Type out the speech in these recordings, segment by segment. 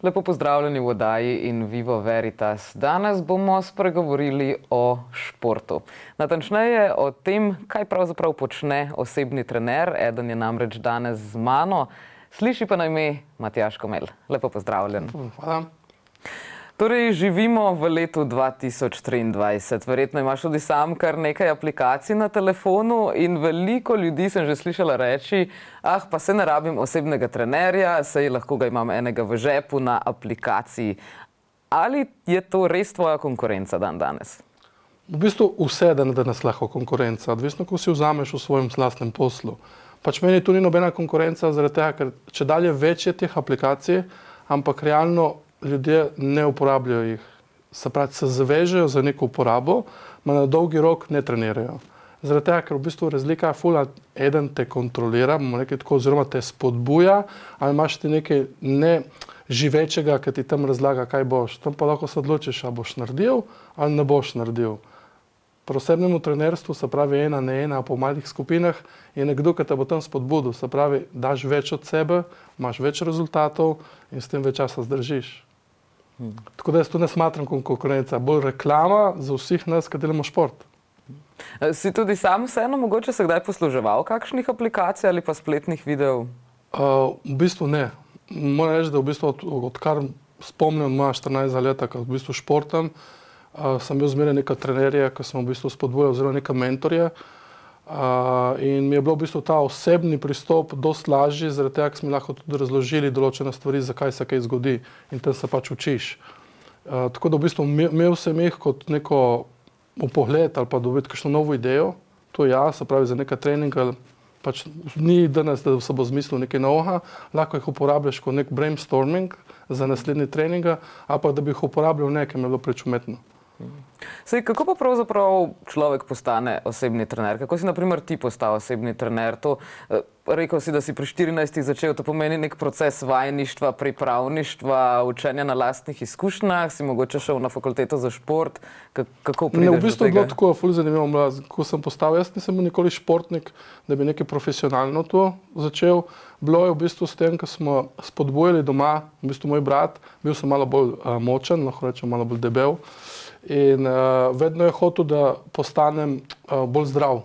Lepo pozdravljeni v oddaji In Vivo Veritas. Danes bomo spregovorili o športu. Natančneje o tem, kaj pravzaprav počne osebni trener. Eden je namreč danes z mano. Sliši pa na ime Matjaž Komelj. Lepo pozdravljen. Hvala. Torej, živimo v letu 2023. Verjetno imaš tudi sam kar nekaj aplikacij na telefonu in veliko ljudi sem že slišala reči, pa se ne rabim osebnega trenerja, saj lahko ga imam enega v žepu na aplikaciji. Ali je to res tvoja konkurenca danes? V bistvu vse danes lahko konkurenca, odvisno, ko si vzameš v svojem lastnem poslu. Pač meni tu ni nobena konkurenca, zaradi tega, ker če dalje več je teh aplikacij, ampak realno ljudje ne uporabljajo jih. Se pravi, se zavežejo za neko uporabo, ma na dolgi rok ne trenirajo. Zaradi tega, ker v bistvu razlika je ful, eden te kontrolira, bomo rekli tako, oziroma te spodbuja, ali imaš ti nekaj neživečega, ki ti tam razlaga, kaj boš. Tam pa lahko se odločiš, ali boš naredil ali ne boš naredil. Pri osebnem trenerstvu, se pravi ena na ena, po malih skupinah, je nekdo, ki te bo tam spodbudil. Se pravi, daš več od sebe, imaš več rezultatov in s tem več časa zdržiš. Tako da jaz tu ne smatram kot konkurenca, bolj reklama za vseh nas, ki delamo šport. Si tudi sam vseeno mogoče se kdaj posluževal kakšnih aplikacij ali pa spletnih videov? V bistvu ne. Moram reči, da v bistvu odkar spomnim moja 14 leta, ko v bistvu športam, sem bil zmeraj neka trenerja, ki sem v bistvu spodbujal, oziroma neka mentorja. In mi je bilo v bistvu ta osebni pristop dosti lažji, zaradi tega, ker smo lahko tudi razložili določene stvari, zakaj se kaj zgodi in tam se pač učiš. Tako da v bistvu imel sem jih kot neko vpogled ali pa dobiti kakšno novo idejo, to ja, se pravi za neka treninga, pač ni danes, da se bo zmislil nekaj novega, lahko jih uporabljaš kot nek brainstorming za naslednji treninga, ali pa da bi jih uporabljal nekaj, mi je bilo preč umetno. Sej, kako pa pravzaprav človek postane osebni trener? Kako si na primer ti postal osebni trener? Rekel si, da si pri 14 začel, to pomeni nek proces vajeništva, pripravništva, učenja na lastnih izkušnjah, si mogoče šel na fakulteto za šport. Kako prideš do tega? V bistvu je bilo tako ful zanimivo, ko sem postal, jaz nisem bil nikoli športnik, da bi nekaj profesionalno to začel. Bilo je v bistvu s tem, ko smo spodbujali doma, v bistvu moj brat, bil sem malo bolj močen, lahko rečem malo bolj debel. In vedno je hotel, da postanem bolj zdrav.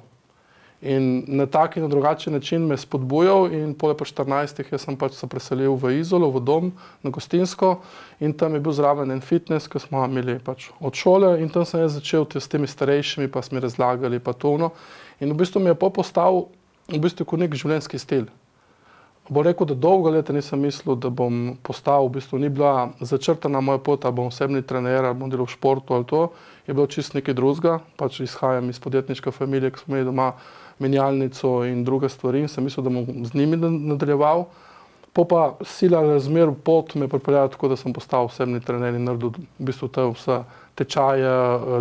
In na tak in na drugačen način me spodbujal in po 14 jaz sem pač se preselil v Izolo, v dom na Gostinsko in tam je bil zraven en fitness, ki smo imeli pač od šole in tam sem jaz začel s temi starejšimi, pa smo mi razlagali pa to. In v bistvu mi je postal v bistvu kot nek življenjski stil. Bo rekel, da dolgo leta nisem mislil, da bom postal, v bistvu ni bila začrtana moja pot, ali bom osebni trener, ali bom delal v športu ali to, je bilo čisto nekaj drugega, pač izhajam iz podjetniške familije, ki smo imeli doma menjalnico in druge stvari in sem mislil, da bom z njimi nadaljeval. Pa sila razmer pot me pripeljala tako, da sem postal osebni trener in naredil v bistvu te vse tečaje,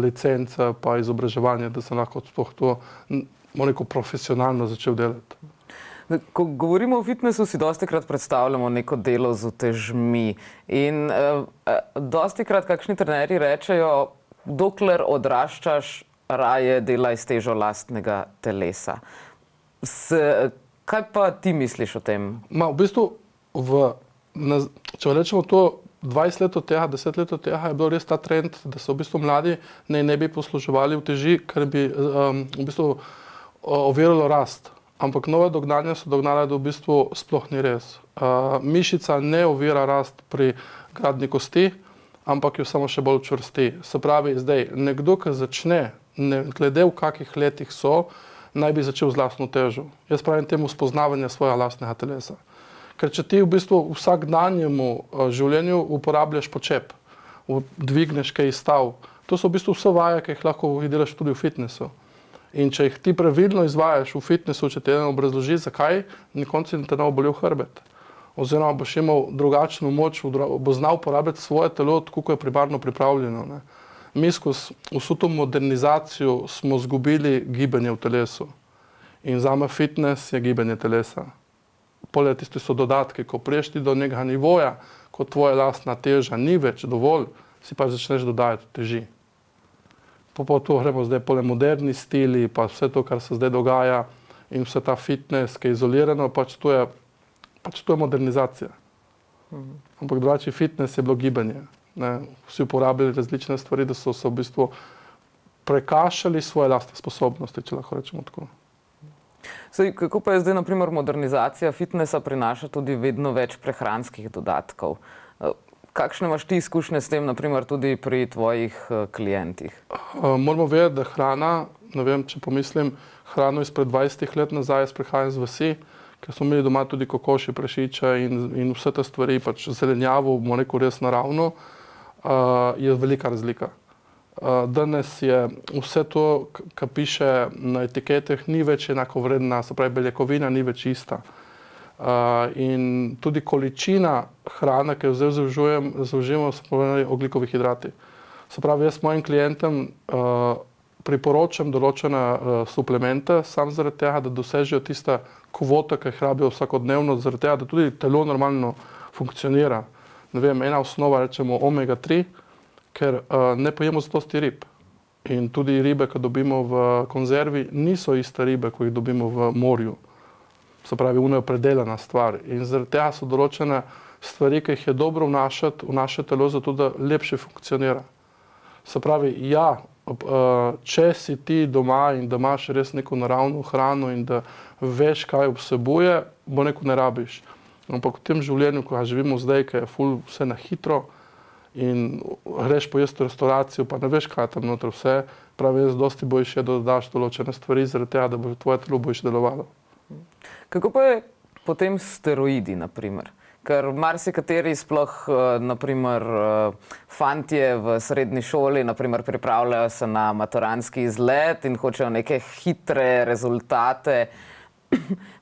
licence pa izobraževanje, da sem lahko sploh to profesionalno začel delati. Ko govorimo o fitnessu, si dostikrat predstavljamo neko delo z utežmi in dostikrat kakšni trenerji rečejo, dokler odraščaš, raje delaj s težo lastnega telesa. Kaj pa ti misliš o tem? V bistvu, če rečemo to, 20 let od tega, 10 let od tega je bil res ta trend, da se v bistvu mladi ne bi posluževali uteži, ker bi v bistvu oviralo rast. Ampak nove dognanja so dognale, da v bistvu sploh ni res. Mišica ne ovira rast pri gradnji kosti, ampak jo samo še bolj čvrsti. Se pravi, zdaj, nekdo, ki začne, glede v kakih letih so, naj bi začel z lastno težo. Jaz pravim temu spoznavanje svojega lastnega telesa. Ker če ti v bistvu v vsakdanjemu življenju uporabljaš počep, dvigneš kaj stav, to so v bistvu vse vaje, ki jih lahko delaš tudi v fitnessu. In če jih ti pravilno izvajaš v fitnessu, če ti eno obrazloži, zakaj, na koncu te ne bo bolel hrbet. Oziroma boš imel drugačno moč, bo znal uporabljati svoje telo, tako kot je primarno pripravljeno. Mi skozi vso to modernizacijo smo izgubili gibanje v telesu. In zame fitness je gibanje telesa. Poleg tisti so dodatki, ko priješ ti do nekega nivoja, ko tvoja lastna teža ni več dovolj, si pa začneš dodajati teži. Pa to gremo zdaj pole moderni stili, pa vse to, kar se zdaj dogaja in vse ta fitness, ki je izolirano, pač to je modernizacija. Ampak drugače fitness je bilo gibanje. Ne? Vsi uporabljali različne stvari, da so se v bistvu prekašali svoje lastne sposobnosti, če lahko rečemo tako. Sej, kako pa je zdaj, naprimer, modernizacija fitnessa prinaša tudi vedno več prehranskih dodatkov? Kakšne imaš ti izkušnje s tem, naprimer, tudi pri tvojih klientih? Moramo vedeti, da hrana, ne vem, če pomislim, hrano izpred 20 let nazaj, jaz prihajam z vasi, ker smo imeli doma tudi kokoši, prašiče in vse te stvari, pač zelenjavo, bomo rekel, res naravno, je velika razlika. Danes je vse to, kar piše na etiketah, ni več enako vredna, se pravi, beljakovina ni več ista. In tudi količina hrane, ki jo zdaj zaužijemo, so povedali ogljikovih hidrati. Se pravi, jaz mojim klientom priporočam določene suplemente, sam zaradi tega, da dosežejo tista kvota, ki jih rabijo vsakodnevno, zaradi tega, da tudi telo normalno funkcionira. Ne vem, ena osnova, rečemo omega-3, ker ne pojemo zadosti rib. In tudi ribe, ki dobimo v konzervi, niso iste ribe, ko jih dobimo v morju. Se pravi, ona je predelana stvar. In zaradi tega so določene stvari, ki jih je dobro vnašati v naše telo, zato da lepše funkcionira. Se pravi, ja, če si ti doma in da imaš res neko naravno hrano in da veš, kaj vsebuje, bo neko ne rabiš. Ampak v tem življenju, ko živimo zdaj, ki je ful vse na hitro in greš pojesti v restauracijo, pa ne veš, kaj je tam noter vse, pravi, jaz dosti bojiš je, da dodaš določene stvari, zaradi tega, da bo tvoje telo bojiš delovalo. Kako pa je potem s steroidi, naprimer? Ker marsikateri sploh, naprimer, fantje v srednji šoli, naprimer, pripravljajo se na maturantski izlet in hočejo neke hitre rezultate.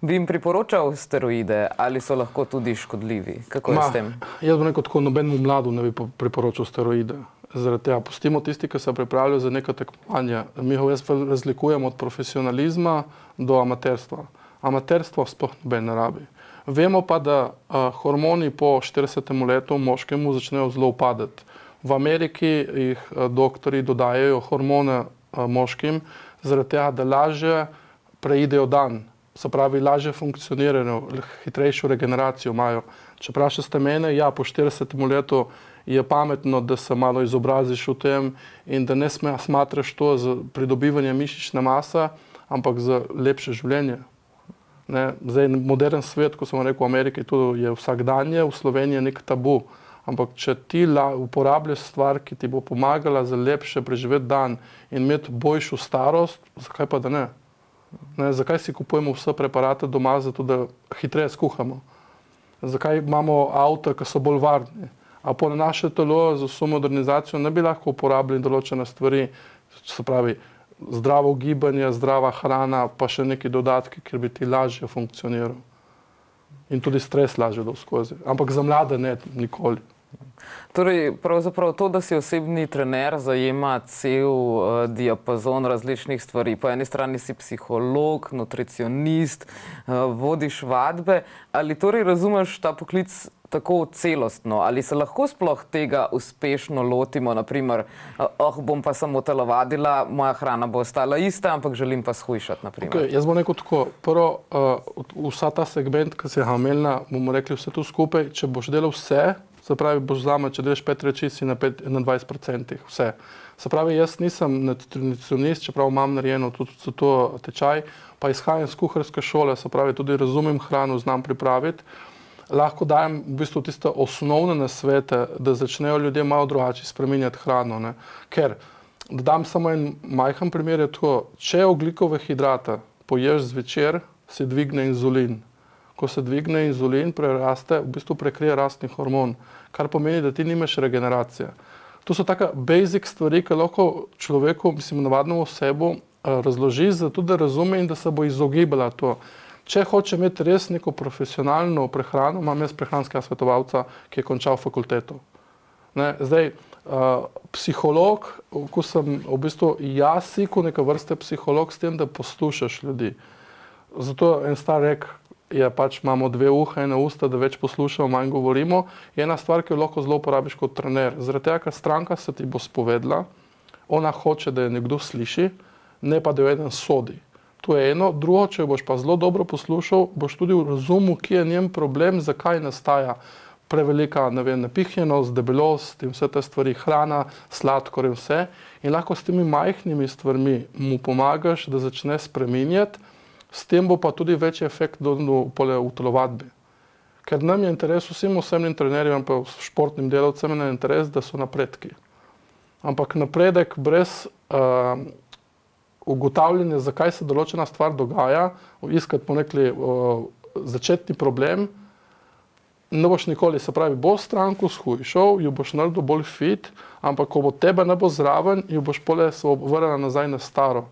Bi jim priporočal steroide ali so lahko tudi škodljivi? Kako je s tem? Jaz bom rekel tako, nobenemu mladu ne bi priporočal steroide. Zaradi tega pustimo tisti, ki se pripravljajo za neka tekmovanja. Mi jaz razlikujemo od profesionalizma do amaterstva. Amaterstvo sploh noben ne rabi. Vemo pa, da hormoni po 40. letu moškemu začnejo zelo upadati. V Ameriki jih doktori dodajajo hormone moškim, zaradi tega, da lažje preidejo dan. Se pravi, lažje funkcionirajo, hitrejšo regeneracijo imajo. Če vprašate mene, ja, po 40. letu je pametno, da se malo izobraziš v tem in da ne smatraš to za pridobivanje mišične mase, ampak za lepše življenje. Ne, zdaj, modern svet, ko sem rekel, v Ameriki to je vsakdanje, v Sloveniji je nek tabu. Ampak če ti uporabljaš stvar, ki ti bo pomagala za lepše preživeti dan in imeti boljšo starost, zakaj pa da ne? Ne, zakaj si kupujemo vse preparate doma, zato da hitreje skuhamo? Zakaj imamo avto, ki so bolj varni? A po naše telo z vso modernizacijo ne bi lahko uporabljali določene stvari, se pravi, zdravo gibanje, zdrava hrana, pa še neki dodatki, ker bi ti lažje funkcioniral. In tudi stres lažje dol skozi. Ampak za mlade ne, nikoli. Torej, pravzaprav to, da si osebni trener, zajema cel diapazon različnih stvari. Po eni strani si psiholog, nutricionist, vodiš vadbe. Ali torej razumeš ta poklic tako celostno? Ali se lahko sploh tega uspešno lotimo? Naprimer, bom pa samo telovadila, moja hrana bo ostala ista, ampak želim pa shujšati, naprimer. Okay, jaz bom rekel tako. Prvo, vsa ta segment, ki se je omenila, bomo rekli vse tu skupaj, če boš delal vse, se pravi, boš zame, če delaš 5 reči, si na 20%, vse. Se pravi, jaz nisem nutricionist, čeprav imam narejeno tudi za to tečaj, pa izhajam iz kuharske šole, se pravi, tudi razumem hrano, znam pripraviti. Lahko dajem v bistvu tiste osnovne nasvete, da začnejo ljudje malo drugače spreminjati hrano. Ne? Ker, da dam samo en majhen primer, je tako, če ogljikove hidrate poješ zvečer, se dvigne inzulin. Ko se dvigne inzulin, preraste, v bistvu prekrije rastni hormon, kar pomeni, da ti nimaš regeneracije. To so taka basic stvari, ki lahko človeku, mislim, navadnemu osebu razloži, zato da razume in da se bo izogibala to. Če hoče imeti res neko profesionalno prehrano, imam jaz prehranskega svetovalca, ki je končal fakulteto. Ne, zdaj, psiholog, ko sem v bistvu jasiku neka vrste psiholog s tem, da poslušaš ljudi. Zato en star rek je pač imamo 2 uha, 1 usta, da več poslušamo, manj govorimo. Je ena stvar, ki jo lahko zelo uporabiš kot trener. Zaradi tega, ker stranka se ti bo spovedla, ona hoče, da je nekdo sliši, ne pa da jo eden sodi. To je eno. Drugo, če boš pa zelo dobro poslušal, boš tudi razumel, kje je njen problem, zakaj nastaja. prevelika, ne vem, napihnjenost, debelost in vse te stvari, hrana, sladkor in vse. In lahko s temi majhnimi stvarmi mu pomagaš, da začne spreminjati, s tem bo pa tudi večji efekt v telovadbi. Ker nam je interes, vsem osebnim trenerjem, pa športnim delavcem je interes, da so napredki. Ampak napredek brez ugotavljanja, zakaj se določena stvar dogaja, iskati, bomo rekli, začetni problem, ne boš nikoli, se pravi, boš stranko shujšal, jo boš naredil bolj fit, ampak ko bo tebe ne bo zraven, jo boš pole se vrnila nazaj na staro.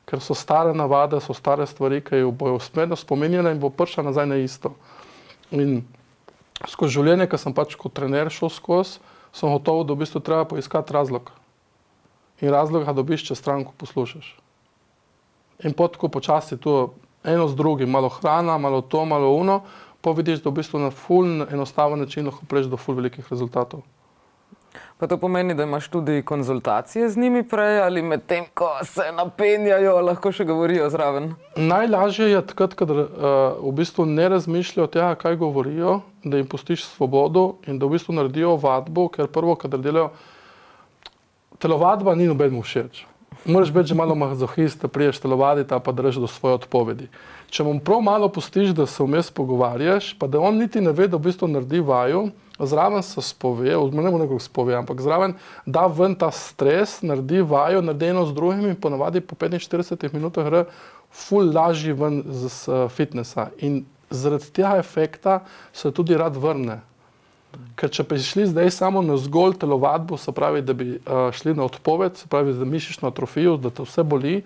Ker so stare navade, so stare stvari, ki jo bojo usmerno spominjale in bo prišla nazaj na isto. In skozi življenje, ko sem pač kot trener šel skozi, sem gotovo, da v bistvu treba poiskati razlog. In razlog ga dobiš, če stranko poslušaš. In pot, ko počasi to eno z drugim, malo hrana, malo to, malo uno, pa vidiš, da v bistvu na ful enostaven način lahko prejš do ful velikih rezultatov. Pa to pomeni, da imaš tudi konzultacije z njimi prej ali med tem, ko se napenjajo, lahko še govorijo zraven? Najlažje je takrat, kadar v bistvu ne razmišljajo tega, kaj govorijo, da jim pustiš svobodo in da v bistvu naredijo vadbo, ker prvo, kadar delajo, telovadba ni nobenemu všeč. Moraš biti že malo mazohist, da priješ telovaditi, pa da reči do svoje odpovedi. Če mu prav malo pustiš, da se vmes pogovarjaš, pa da on niti ne ve, da v bistvu naredi vaju, zraven se spove, ne bo nekako spove, ampak zraven da ven ta stres, naredi vajo, naredi eno z drugim in ponavadi po 45 minutah gre ful lažji ven z fitnessa. In zaradi tega efekta se tudi rad vrne. Ker če bi šli zdaj samo na zgolj telovadbo, se pravi, da bi šli na odpoved, se pravi, da mišično atrofijo, da te vse boli,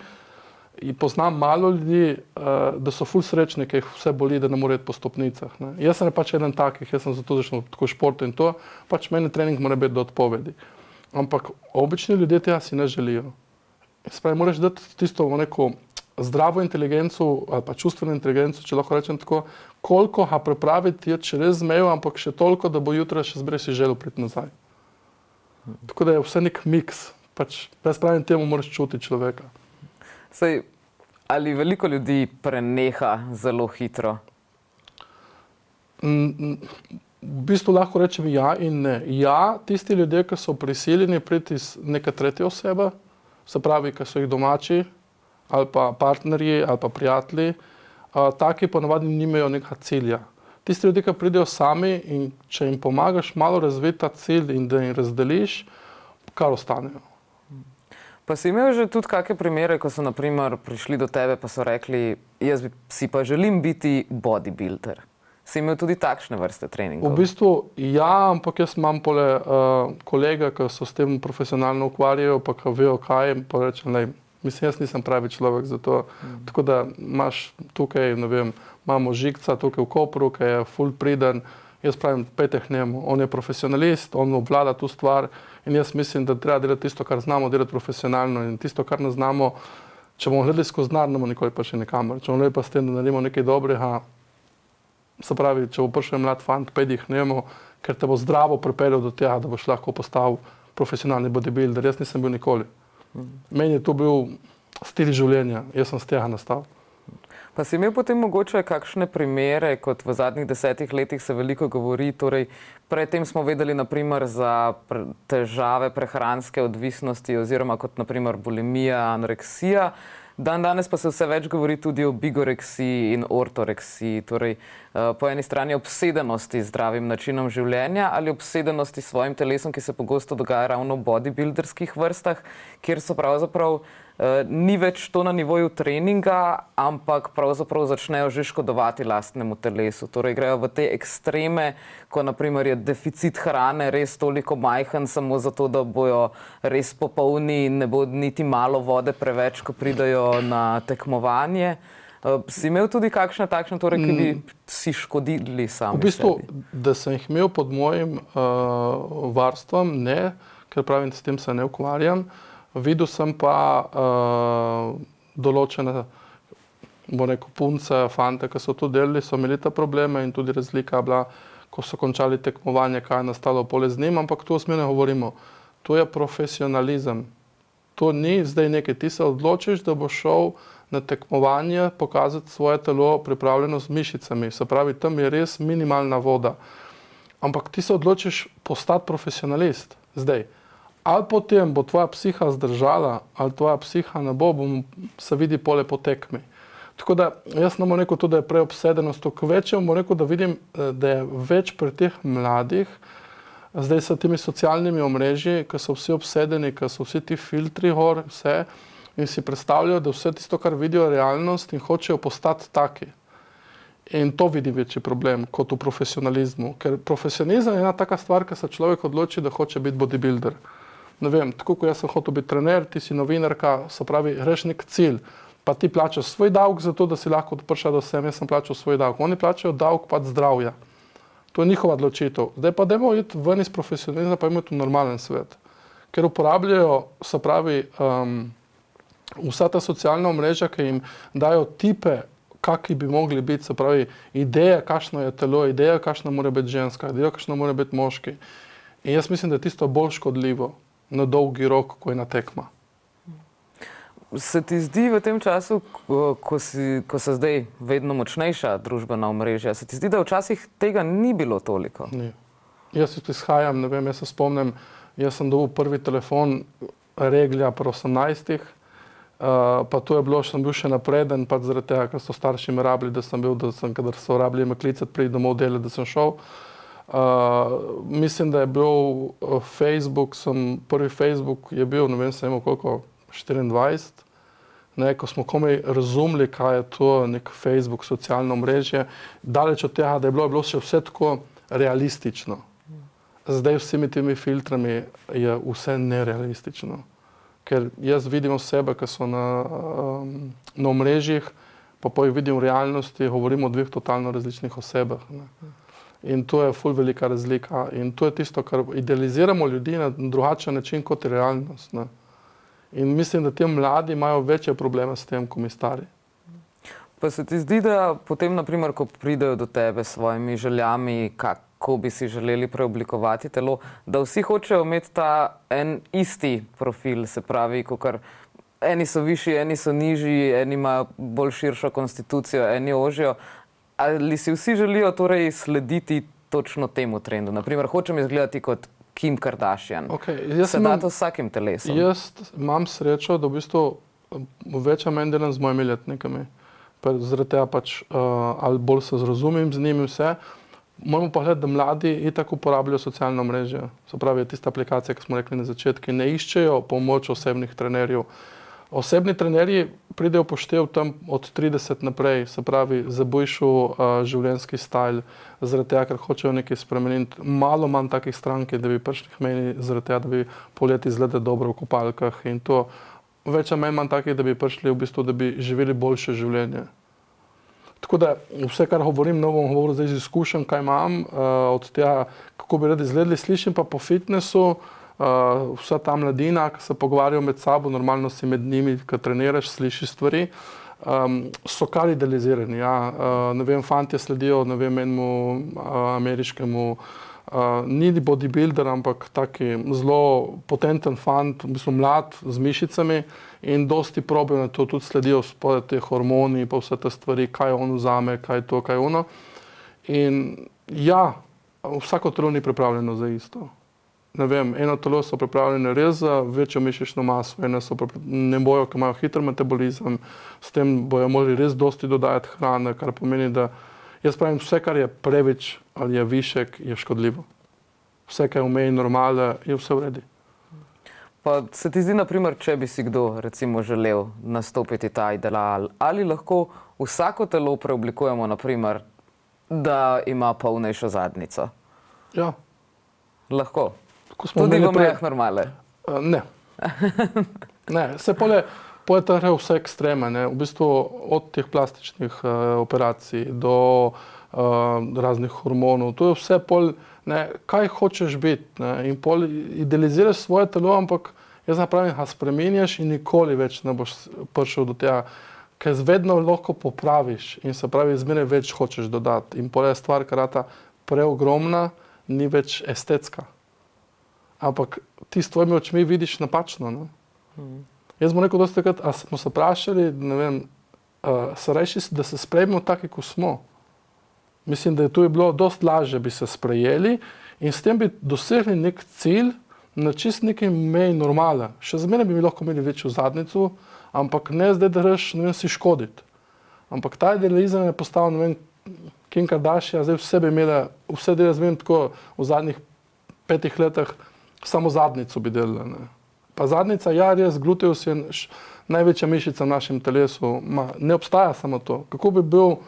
in poznam malo ljudi, da so ful srečni, ker jih vse boli, da ne morejo po stopnicah. Ne. Jaz sem pač eden takih, jaz sem zato začel tako šport in to, pač meni trening mora biti do odpovedi. Ampak obični ljudje tega si ne želijo. Se pravi, moraš dati tisto neko zdravo inteligenco ali pa čustveno inteligenco, če lahko rečem tako, koliko ga pripraviti je čez mejo, ampak še toliko, da bo jutra še zmeraj si želel priti nazaj. Tako da je vse nek miks. Pač, jaz pravim, temu moraš čutiti človeka. Sej, ali veliko ljudi preneha zelo hitro? V bistvu lahko rečem ja in ne. Ja, tisti ljudje, ki so prisiljeni priti iz neke tretje osebe, se pravi, ki so jih domači, ali pa partnerji, ali pa prijatelji, taki ponavadi nimajo nekega cilja. Tisti ljudje, ki pridejo sami in če jim pomagaš malo razviti ta cilj in da jim razdeliš, kar ostanejo. Pa si imel že tudi kakšne primere, ko so na primer prišli do tebe pa so rekli, jaz si pa želim biti bodybuilder. Si imel tudi takšne vrste treningov? V bistvu ja, ampak jaz imam kolega, ki so s tem profesionalno ukvarjajo, pa ki vejo kaj, pa rečem, mislim, jaz nisem pravi človek za to. Tako da imaš tukaj, ne vem, imamo Žigca tukaj v Kopru, ki je ful priden, jaz pravim, pejte k njemu, on je profesionalist, on obvlada tu stvar in jaz mislim, da treba delati tisto, kar znamo delati profesionalno in tisto, kar ne znamo, če bomo gledali skozi denar, ne bomo nikoli pa še nikamor. Če bomo gledali pa s tem, da naredimo nekaj dobrega, se pravi, če bo prišel mlad fant, pejdi k njemu, ker te bo zdravo pripeljal do tega, da boš lahko postal profesionalni bodybuilder. Jaz nisem bil nikoli. Meni je to bil stil življenja, jaz sem z tega nastal. Pa si imel potem mogoče kakšne primere, kot v zadnjih 10 letih se veliko govori, torej predtem smo vedeli naprimer za težave prehranske odvisnosti oziroma kot naprimer bulimija, anoreksija, danes pa se vse več govori tudi o bigoreksiji in ortoreksiji, torej po eni strani obsedenosti z zdravim načinom življenja ali obsedenosti s svojim telesom, ki se pogosto dogaja ravno v bodybuilderskih vrstah, kjer so pravzaprav ni več to na nivoju treninga, ampak pravzaprav začnejo že škodovati lastnemu telesu. Torej grejo v te ekstreme, ko naprimer je deficit hrane res toliko majhen samo zato, da bojo res popolni in ne bo niti malo vode preveč, ko pridajo na tekmovanje. Si imel tudi kakšne takšne, torej, ki bi si škodili sami sebi? V bistvu, da sem jih imel pod mojim varstvom, ne, ker pravim, s tem se ne ukvarjam. Videl sem pa določene, bo rekel, punce, fante, ki so to delali, so imeli ta probleme in tudi razlika bila, ko so končali tekmovanje, kaj je nastalo pole z njim, ampak to mi ne govorimo. To je profesionalizem. To ni zdaj nekaj, ti se odločiš, da boš šel na tekmovanje pokazati svoje telo pripravljeno z mišicami. Se pravi, tam je res minimalna voda. ampak ti se odločiš postati profesionalist zdaj. Ali potem bo tvoja psiha zdržala, ali tvoja psiha ne bo, se vidi pole po tekmi. Tako da jaz ne bom rekel to, da je preobsedenost, toliko večje bom rekel, da vidim, da je več pri teh mladih, zdaj s temi socialnimi omrežji, ki so vsi obsedeni, ki so vsi ti filtri gor, vse, in si predstavljajo, da vse tisto, kar vidijo, je realnost in hočejo postati taki. In to vidim večji problem kot v profesionalizmu. Ker profesionalizem je ena taka stvar, ki se človek odloči, da hoče biti bodybuilder. Ne vem, tako kot jaz sem hotel biti trener, ti si novinarka, se pravi, greš nek cilj, pa ti plačaš svoj davek za to, da si lahko prišel do sem, jaz sem plačal svoj davek. Oni plačajo davek pa zdravja. To je njihova odločitev. Zdaj pa dajmo iti ven iz profesionalizma, pa imeti v normalen svet. Ker uporabljajo, se pravi, vsa ta socialna omrežja, ki jim dajo tipe, kakšni bi mogli biti, se pravi, ideja, kakšno je telo, ideja, kakšna mora biti ženska, ideja, kakšna mora biti moški. In jaz mislim, da je tisto bolj škodljivo na dolgi rok, ko je na tekma. Se ti zdi v tem času, ko se zdaj vedno močnejša družbena omrežja, se ti zdi, da včasih tega ni bilo toliko? Ni. Jaz izhajam, ne vem, jaz se spomnim, jaz sem dobil prvi telefon Reglja pri 18-ih, pa to je bilo, sem bil še napreden, pa zaradi tega, ker so starši me rabili, da sem, kadar so rabili me klicati, priti domov delati, da sem šel. Mislim, da je bil Facebook, prvi Facebook je bil, ne vem, sem imel koliko, 24, ne, ko smo komaj razumeli, kaj je to nek Facebook, socialno omrežje, daleč od tega, da je bilo še vse tako realistično. Zdaj vsemi temi filtrami je vse nerealistično. Ker jaz vidim osebe, ki so na omrežjih, pa jih vidim v realnosti, govorim o dveh totalno različnih osebah. Ne. In to je ful velika razlika. In to je tisto, kar idealiziramo ljudi na drugačen način, kot je realnost. Ne. In mislim, da ti mladi imajo večje probleme s tem, kot mi stari. Pa se ti zdi, da potem, naprimer, ko pridejo do tebe s svojimi željami, kako bi si želeli preoblikovati telo, da vsi hočejo imeti ta en isti profil, se pravi, kakor eni so višji, eni so nižji, eni imajo bolj širšo konstitucijo, eni ožjo. Ali si vsi želijo torej slediti točno temu trendu? Naprimer, hočem izgledati kot Kim Kardashian. Se da to s vsakim telesom? Jaz imam srečo, da v bistvu več ali manj delam z mojimi letnikami. Zaradi tega pač ali bolj se razumem z njimi vse. Moramo pa gledati, da mladi itak uporabljajo socialno mrežje. Se pravi, tista aplikacija, ki smo rekli na začetku, ne iščejo pomoč osebnih trenerjev. Osebni trenerji pridejo poštev tam od 30 naprej, se pravi, za boljši življenjski stil, zaradi tega, ker hočejo nekaj spremeniti. Malo manj takih strank, da bi prišli k meni, zaradi tega, da bi poleti izgledali dobro v kopalkah in to. Več ali manj takih, da bi prišli v bistvu, da bi živeli boljše življenje. Tako da vse, kar govorim, ne bom govoril zdaj z izkušenj, kaj imam, od tega, kako bi radi izgledali, slišim pa po fitnessu, vsa ta mladina, ki se pogovarjajo med sabo, normalno si med njimi, ki treniraš, slišiš stvari, so kar idealizirani. Ja. Ne vem, fantje sledijo, ne vem, enemu ameriškemu, ni bodybuilder, ampak taki zelo potenten fant, v bistvu mlad, z mišicami in dosti probijo na to, tudi sledijo spode te hormoni, pa vse te stvari, kaj on vzame, kaj to, kaj ono. In ja, vsako telo ni pripravljeno za isto. Ne vem, eno telo so pripravljene res za večjo mišično maso, ene so ne bojo, ki imajo hiter metabolizem, s tem bojo morali res dosti dodajati hrane, kar pomeni, da jaz pravim, vse, kar je preveč ali je višek, je škodljivo. Vse, kar je v meji normale, je vse v redu. Pa se ti zdi, naprimer, če bi si kdo recimo želel nastopiti ta ideal, ali lahko vsako telo preoblikujemo, naprimer, da ima polnejšo zadnjico? Ja. Lahko. Tudi v mejah normale? Ne. Ne, se pole gre vse ekstreme, ne. V bistvu od teh plastičnih operacij do raznih hormonov. To je vse pol, ne, kaj hočeš biti, ne. In pol idealiziraš svoje telo, ampak jaz napravim, ga spreminjaš in nikoli več ne boš prišel do tega, ker vedno lahko popraviš in se pravi, zmeraj več hočeš dodati. In pol je stvar, ker ta preogromna, ni več estetska. Ampak ti s tvojimi očmi vidiš napačno. Ne? Jaz bom rekel, dostikrat, a smo se vprašali, ne vem, se reči, da se sprejmemo taki, ko smo. Mislim, da je bilo dosti lažje bi se sprejeli in s tem bi dosegli nek cilj na čist neki meji normale. Še zmeraj bi mi lahko imeli večjo zadnico, ampak ne zdaj, da greš, ne vem, si škoditi. Ampak ta idealizem je postal, ne vem, Kim Kardashian, zdaj vse bi imela, vse dela zmeraj tako v zadnjih 5 letih, samo zadnico bi delala. Ne. Pa zadnica, ja, res, gluteus je največja mišica v našem telesu, ne obstaja samo to. Kako bi bil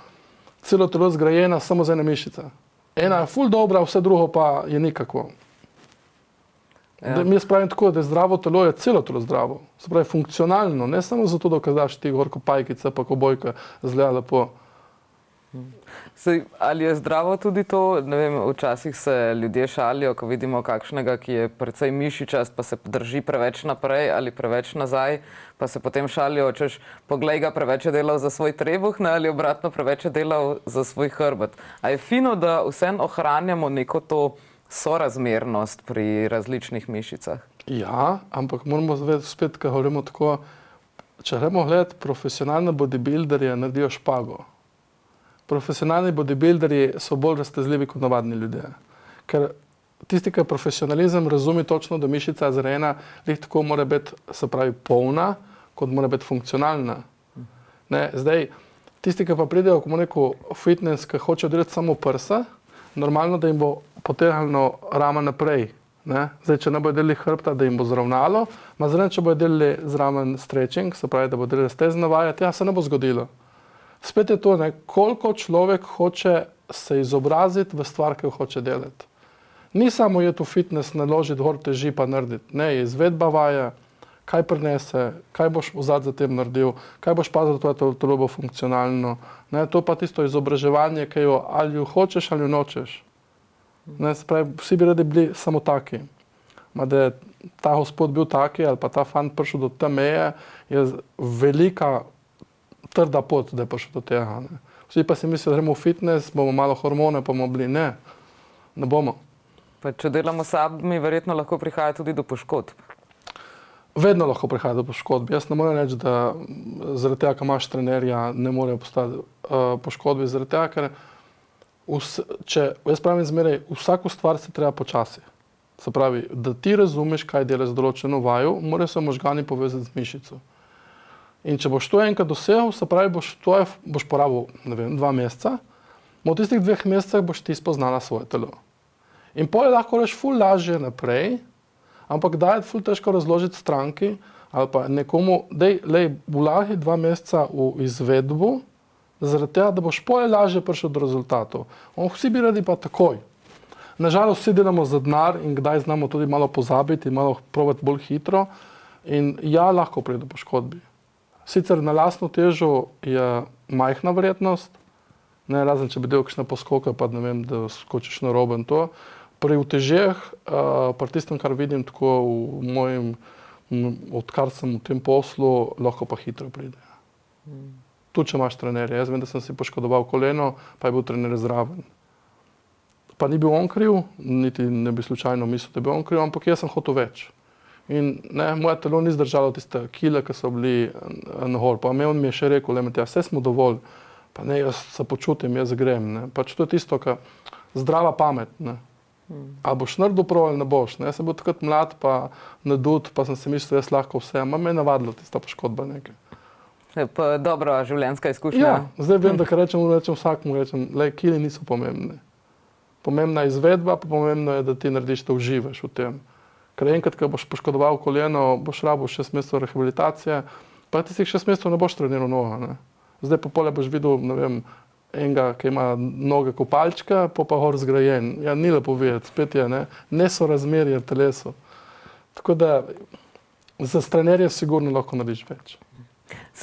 celo telo zgrajena samo z ena mišica? Ena je ful dobra, vse drugo pa je nikako. Ja. Mi spravim tako, da je zdravo telo, je celo telo zdravo. Se pravi, funkcionalno, ne samo zato, da kazaš ti gor ko pajkica, pa ko bojka zgleda lepo. Sej, ali je zdravo tudi to, ne vem, včasih se ljudje šalijo, ko vidimo kakšnega, ki je precej mišičast, pa se drži preveč naprej ali preveč nazaj, pa se potem šalijo, češ, poglej ga, preveč je delal za svoj trebuh, ne, ali obratno, preveč je delal za svoj hrbet. A je fino, da vseeno ohranjamo neko to sorazmernost pri različnih mišicah? Ja, ampak moramo spet, ko govorimo tako, če gremo gledati, profesionalne bodybuilderje naredijo špago. Profesionalni bodybuilderji so bolj raztezljivi kot navadni ljudje. Ker tisti, ki profesionalizem razumi točno, da mišica je zrejena, tako mora biti, se pravi, polna, kot mora biti funkcionalna. Ne, zdaj, tisti, ki pa pridejo, ko neko fitness, ki hoče delati samo prsa, normalno, da jim bo potegnilo rama naprej. Ne? Zdaj, če ne bojo delali hrbta, da jim bo zravnalo, zraven, če bojo delali zraven stretching, se pravi, da bo delali stezne vajati, ja, se ne bo zgodilo. Spet je to, ne, koliko človek hoče se izobraziti v stvar, ki jo hoče delati. Ni samo je tu fitness, naložiti gor teži pa narediti. Ne, je izvedba vaje, kaj prinese, kaj boš vzad za tem naredil, kaj boš pazil, da to telo bo funkcionalno. Ne, to pa tisto izobraževanje, ki jo ali jo hočeš ali jo nočeš. Ne, se pravi, vsi bi radi bili samo taki. Ma da je ta gospod bil taki ali pa ta fant prišel do te meje, je velika trda pot, da je prišel do tega. Ne. Vsi pa si mislijo, da gremo v fitness, bomo malo hormone, pa bomo bili. Ne, ne bomo. Pa če delamo sami, verjetno lahko prihaja tudi do poškodb. Vedno lahko prihaja do poškodb. Jaz ne morem reči, da zaradi tega, ko imaš trenerja, ne morejo postati poškodbe. Zaradi tega, ker jaz pravim zmeraj, vsako stvar se treba počasi. Se pravi, da ti razumeš, kaj delaš z določeno vajo, morajo se možgani povezati z mišico. In če boš to enkrat dosegel, se pravi, boš porabil, ne vem, 2 meseca, v tistih 2 mesecih boš ti spoznala svoje telo. In potem lahko reš ful lažje naprej, ampak da je ful težko razložiti stranki ali pa nekomu, lej, vlagi 2 meseca v izvedbo, zaradi tega, da boš potem lažje prišel do rezultatov. Vsi bi radi pa takoj. Nažalost, vsi delamo za denar in kdaj znamo tudi malo pozabiti in malo probati bolj hitro in ja, lahko pride do poškodbi. Sicer na lastno težo je majhna verjetnost, ne, razen če bi delal kakšne poskoke, pa ne vem, da skočiš na robe in to. Pri utežeh, pri tistem, kar vidim tako v mojem, odkar sem v tem poslu, lahko pa hitro pride. Tu, če imaš trenerja. Jaz vem, da sem si poškodoval koleno, pa je bil trener zraven. Pa ni bil on kriv, niti ne bi slučajno mislil, da bi on kriv, ampak jaz sem hotel več. In ne, moje telo ni zdržalo tiste kile, ki so bili na gor. Pa on mi je še rekel, le, vse smo dovolj, pa ne, jaz se počutim, jaz grem. Ne. Pač to je tisto, ka zdrava pamet. Ne. A boš naredil prav ali ne boš. Ne. Jaz sem bil takrat mlad, pa nadut, pa sem si mislil, jaz lahko vse. Ma me je navadilo tista poškodba nekaj. Pa dobra življenjska izkušnja. Ja, zdaj vem, da kar rečem vsakmu, le, kili niso pomembne. Pomembna je izvedba, pa pomembno je, da ti narediš, da uživaš v tem. Ker enkrat, ko boš poškodoval koleno, boš rabil 6 mesecev rehabilitacije, pa tistih 6 mesecev ne boš treniral noga. Ne. Zdaj pa pole boš videl, ne vem, enega, ki ima noge kopalčka, pa gor zgrajen. Ja, ni lepo videti, spet je, ne, nesorazmerje v telesu. Tako da za trenerje sigurno lahko narediš več.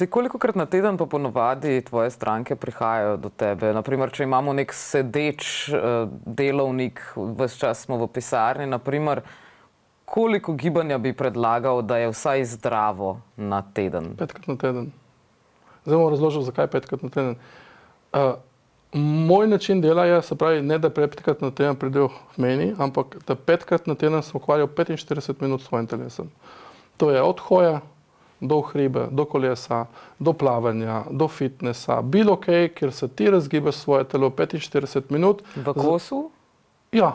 Kolikokrat na teden pa ponovadi tvoje stranke prihajajo do tebe? Naprimer, če imamo nek sedeč delovnik, ves čas smo v pisarni, naprimer, koliko gibanja bi predlagal, da je vsaj zdravo na teden? 5-krat na teden. Zdaj bom razložil, zakaj 5-krat na teden. Moj način dela je, se pravi, ne da 5-krat na teden pridejo v meni, ampak da 5-krat na teden sem ukvarjal 45 minut s svojim telesom. To je od hoja, do hribe, do kolesa, do plavanja, do fitnesa, bilo kaj, kjer se ti razgibaš svoje telo 45 minut. V kosu? Ja,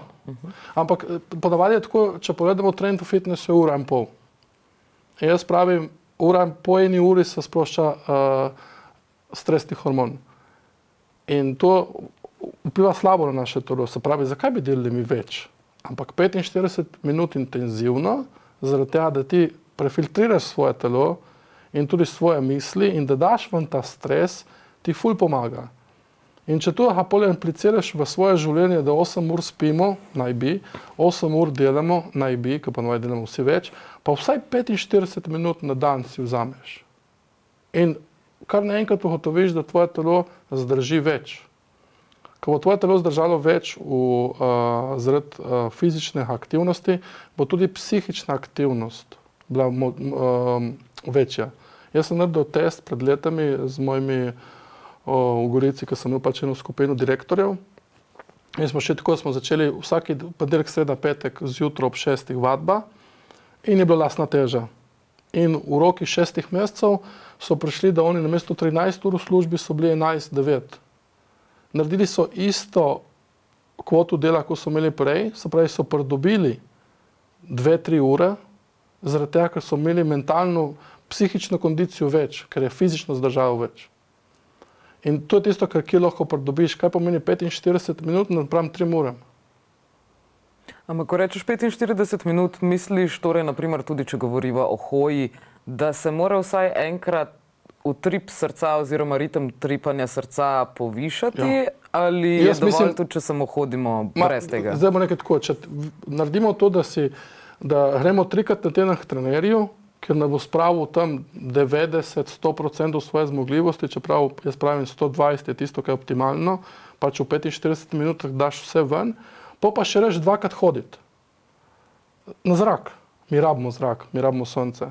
ampak ponavadi je tako, če pogledamo trend v fitnessu, je 1,5 ure. Jaz pravim, po 1 uri se sprošča stresni hormon. In to vpliva slabo na naše telo. Se pravi, zakaj bi delali mi več? Ampak 45 minut intenzivno, zaradi tega, da ti prefiltriraš svoje telo in tudi svoje misli in da daš ven ta stres, ti ful pomaga. In če to polje impliciraš v svoje življenje, da 8 ur spimo, naj bi, 8 ur delamo, naj bi, ker pa delamo vsi več, pa vsaj 45 minut na dan si vzameš. In kar naenkrat ugotoviš, da tvoje telo zdrži več. Ko bo tvoje telo zdržalo več zaradi fizične aktivnosti, bo tudi psihična aktivnost bila večja. Jaz sem naredil test pred letami z mojimi v Gorici, ker sem imel pač eno skupino direktorjev. In smo še tako, smo začeli vsaki ponedeljek, sreda, petek zjutraj ob 6. vadba in je bila lastna teža. In v roki 6 mesecev so prišli, da oni namesto 13 ur v službi so bili 11-9. Naredili so isto kvoto dela, kot so imeli prej, se pravi, so pridobili 2-3 ure, zaradi tega, ker so imeli mentalno, psihično kondicijo več, ker je fizično zdržalo več. In to je tisto, kar ti lahko pridobiš. Kaj pomeni 45 minut napram 3 ure? Ampak, ko rečeš 45 minut, misliš torej, naprimer, tudi če govoriva o hoji, da se mora vsaj enkrat utrip srca oziroma ritem tripanja srca povišati, ali je dovolj tudi, če samo hodimo brez tega? Zdaj bo nekaj tako, če naredimo to, da gremo 3-krat na teden k trenerju, ker ne bo spravil tam 90-100% svoje zmogljivosti, čeprav jaz pravim 120 je tisto, kar je optimalno, pač v 45 minutah daš vse ven, pa še reš 2-krat hoditi. Na zrak. Mi rabimo zrak, mi rabimo sonce.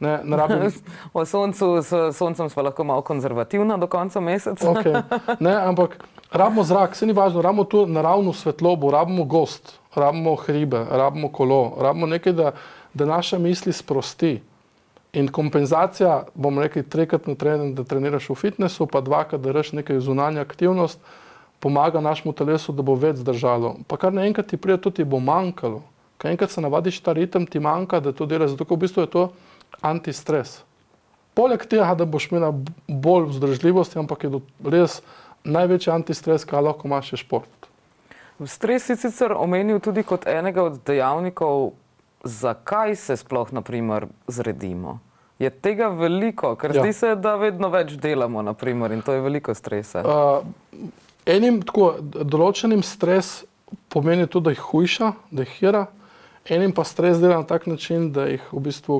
Ne rabimo... O soncu, s soncem sva lahko malo konzervativna do konca meseca. Okay. Ne, ampak rabimo zrak, se ni važno, rabimo tu naravno svetlobo, rabimo gost, rabimo hribe, rabimo kolo, rabimo nekaj, da naše misli sprosti. In kompenzacija, bomo rekli 3-krat na teden, da treniraš v fitnessu, pa 2-krat, da reš nekaj zunanja aktivnost, pomaga našemu telesu, da bo več zdržalo. Pa kar naenkrat ti pride, to ti bo manjkalo. Kar enkrat se navadiš ta ritem, ti manjka, da to delaš, zato v bistvu je to antistres. Poleg tega, da boš imela bolj vzdržljivosti, ampak je res največji antistres, kaj lahko imaš, je šport. Stres si sicer omenil tudi kot enega od dejavnikov, zakaj se sploh, naprimer, zredimo. Je tega veliko, ker zdi se, da vedno več delamo, naprimer, in to je veliko stresa. Določenim stres pomeni to, da jih hujša, da jih hira, enim pa stres dela na tak način, da jih v bistvu,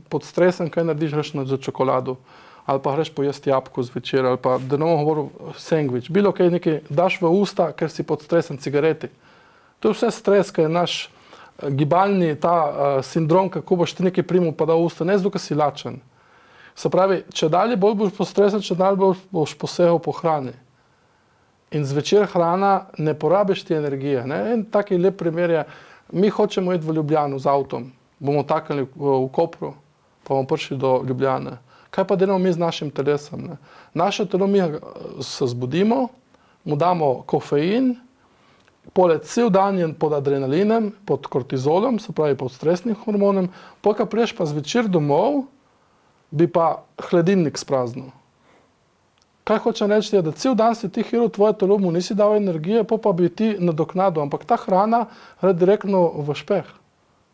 pod stresem, kaj narediš, greš za čokolado, ali pa greš pojesti jabolko zvečer, ali pa, da ne bomo govorili, sendvič, bilo kaj nekaj daš v usta, ker si pod stresem, cigareti. To je vse stres, ker je naš gibalni sindrom, kako boš ti nekaj primil pa dal v usta, ne zato, ker si lačen. Se pravi, če dalje bolj boš postresen, če dalje bolj boš posegel po hrani. In zvečer hrana, ne porabiš ti energije. Ne? En taki lep primer je, mi hočemo iti v Ljubljano z avtom, bomo taknili v Kopru, pa bomo prišli do Ljubljane. Kaj pa delamo mi z našim telesom? Ne? Naše telo, mi se zbudimo, mu damo kofein, poleg cel dan je pod adrenalinem, pod kortizolom, se pravi pod stresnim hormonom, ko priješ pa zvečer domov, bi pa hladilnik spraznil. Kaj hočem reči, je, da cel dan si ti hiril tvoje telo, mu nisi dal energije, pa bi ti nadoknadil, ampak ta hrana gre direktno v špeh.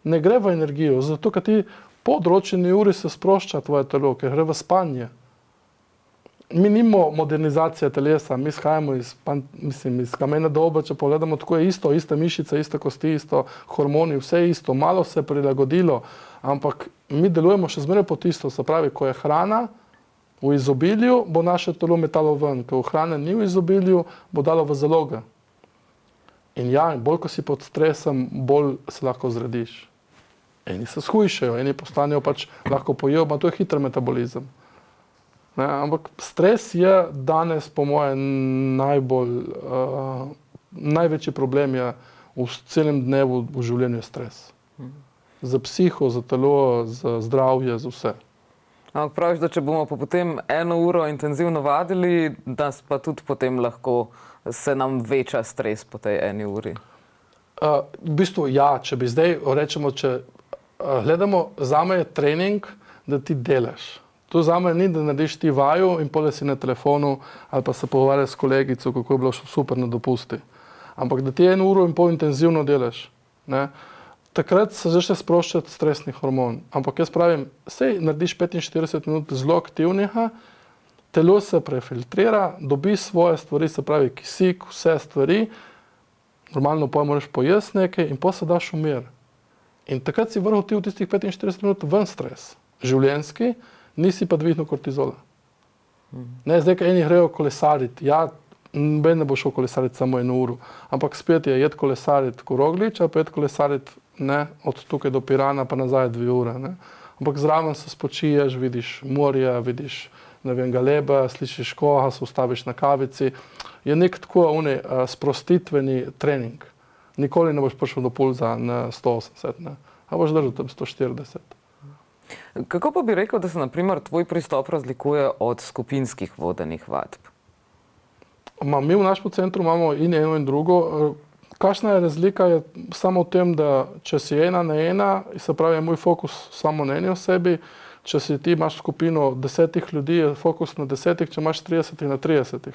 Ne gre v energijo, zato ker ti po določeni uri se sprošča tvoje telo, ker gre v spanje. Mi nimamo modernizacije telesa, mi izhajamo iz kamene dobe, če pogledamo, tako je isto, iste mišice, iste kosti, isto hormoni, vse isto, malo se je prilagodilo, ampak mi delujemo še zmeraj po tisto, se pravi, ko je hrana, v izobilju bo naše telo metalo ven, ko hrane ni v izobilju, bo dalo v zaloge. In ja, bolj ko si pod stresom, bolj se lahko zrediš. Eni se shujšajo, eni postanejo pač lahko pojejo, pa to je hiter metabolizem. Ne, ampak stres je danes, po moje, največji problem je v celem dnevu v življenju stres. Za psiho, za telo, za zdravje, za vse. Ampak praviš, da če bomo pa potem 1 uro intenzivno vadili, da pa tudi potem lahko se nam veča stres po tej 1 uri. V bistvu ja, če bi zdaj, rečemo, če gledamo, zame je trening, da ti delaš. To zame ni, da narediš ti vaju in potem si na telefonu ali pa se pogovarjaš s kolegico, kako je bilo super na dopusti. Ampak da ti 1 uro in pol intenzivno delaš, ne? Takrat se začne sproščati stresni hormon. Ampak jaz pravim, sej narediš 45 minut zelo aktivnega, telo se prefiltrira, dobi svoje stvari, se pravi kisik, vse stvari, normalno pa moraš pojesti nekaj in potem se daš v mir. In takrat si vrhal ti v tistih 45 minut ven stres, življenjski, nisi pa dvignil kortizola. Ne, zdaj, ko eni grejo kolesariti, ja, noben ne bo šel kolesariti samo 1 uro, ampak spet je jed kolesariti ko Roglič, ali pa jed kolesariti ne, od tukaj do Pirana pa nazaj 2 ure. Ne. Ampak zraven se spočiješ, vidiš morje, vidiš ne vem, galebe, slišiš koga, se ustaviš na kavici. Je nek tako sprostitveni trening. Nikoli ne boš prišel do pulza na 180, ne. A boš držal tam 140. Kako pa bi rekel, da se na primer tvoj pristop razlikuje od skupinskih vodenih vadb? Mi v našem centru imamo in eno in drugo. Kakšna je razlika je samo v tem, da če si 1 na 1, se pravi, je moj fokus samo na eni osebi, če si ti imaš skupino 10 ljudi, je fokus na 10, če imaš 30 na 30.